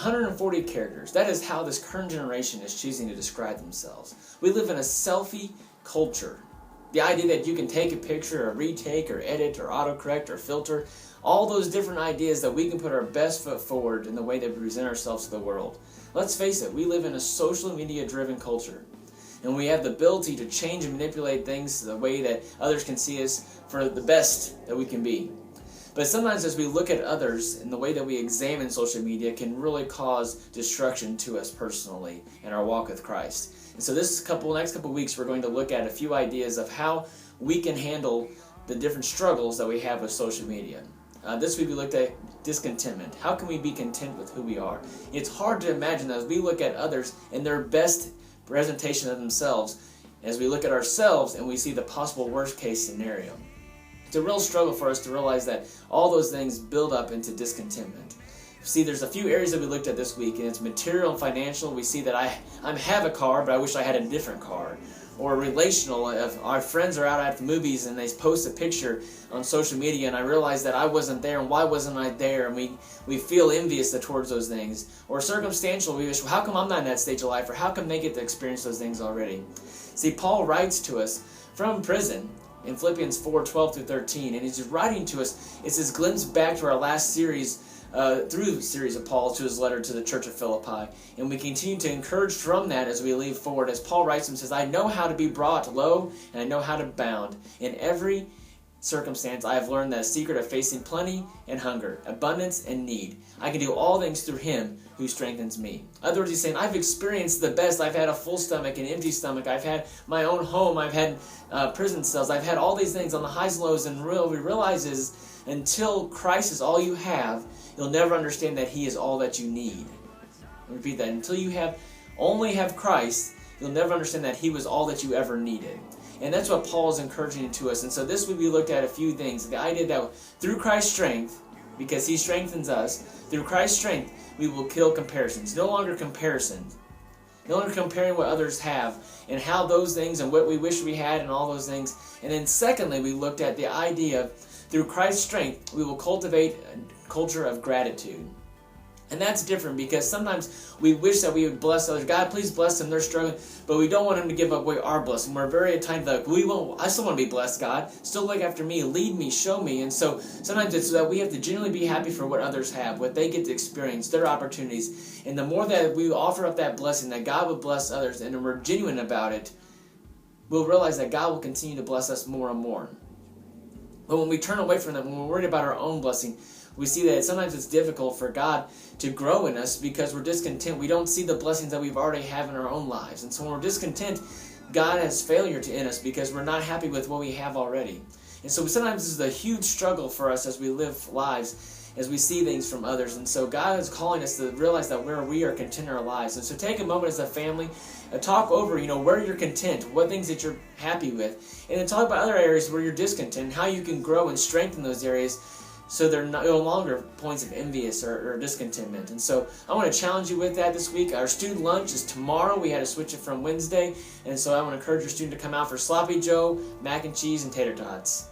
140 characters. That is how this current generation is choosing to describe themselves. We live in a selfie culture. The idea that you can take a picture or retake or edit or autocorrect or filter, all those different ideas that we can put our best foot forward in the way that we present ourselves to the world. Let's face it, we live in a social media driven culture. And we have the ability to change and manipulate things the way that others can see us for the best that we can be. But sometimes as we look at others and the way that we examine social media can really cause destruction to us personally in our walk with Christ. And so next couple weeks we're going to look at a few ideas of how we can handle the different struggles that we have with social media. This week we looked at discontentment. How can we be content with who we are? It's hard to imagine that as we look at others and their best presentation of themselves, as we look at ourselves and we see the possible worst case scenario. It's a real struggle for us to realize that all those things build up into discontentment. See, there's a few areas that we looked at this week, and it's material and financial. We see that I have a car, but I wish I had a different car. Or relational, if our friends are out at the movies and they post a picture on social media and I realize that I wasn't there and why wasn't I there, and we feel envious towards those things. Or circumstantial, we wish, well, how come I'm not in that stage of life, or how come they get to experience those things already? See, Paul writes to us from prison in Philippians 4:12-13, and he's writing to us. It's this glimpse back to our last series, through the series of Paul to his letter to the church of Philippi. And we continue to encourage from that as we leave forward. As Paul writes and says, I know how to be brought low, and I know how to abound. In every circumstance I have learned that secret of facing plenty and hunger, abundance and need. I can do all things through him who strengthens me. In other words, he's saying, I've experienced the best. I've had a full stomach, an empty stomach. I've had my own home. I've had prison cells. I've had all these things on the highs and lows. And what we realize is until Christ is all you have, you'll never understand that he is all that you need. I'll repeat that. Until you only have Christ, you'll never understand that he was all that you ever needed. And that's what Paul is encouraging to us. And so this week we looked at a few things. The idea that through Christ's strength, because he strengthens us, through Christ's strength, we will kill comparisons. No longer comparisons. No longer comparing what others have and how those things and what we wish we had and all those things. And then secondly, we looked at the idea of through Christ's strength, we will cultivate a culture of gratitude. And that's different because sometimes we wish that we would bless others. God, please bless them. They're struggling. But we don't want them to give away our blessing. We're very at times like, I still want to be blessed, God. Still look after me. Lead me. Show me. And so sometimes it's that we have to genuinely be happy for what others have, what they get to experience, their opportunities. And the more that we offer up that blessing, that God would bless others, and we're genuine about it, we'll realize that God will continue to bless us more and more. But when we turn away from that, when we're worried about our own blessing, we see that sometimes it's difficult for God to grow in us because we're discontent. We don't see the blessings that we've already have in our own lives. And so when we're discontent, God has failure in us because we're not happy with what we have already. And so sometimes this is a huge struggle for us as we live lives, as we see things from others. And so God is calling us to realize that we are content in our lives. And so take a moment as a family, talk over, where you're content, what things that you're happy with, and then talk about other areas where you're discontent, how you can grow and strengthen those areas so they're no longer points of envious or discontentment. And so I want to challenge you with that this week. Our student lunch is tomorrow. We had to switch it from Wednesday. And so I want to encourage your student to come out for Sloppy Joe, mac and cheese, and tater tots.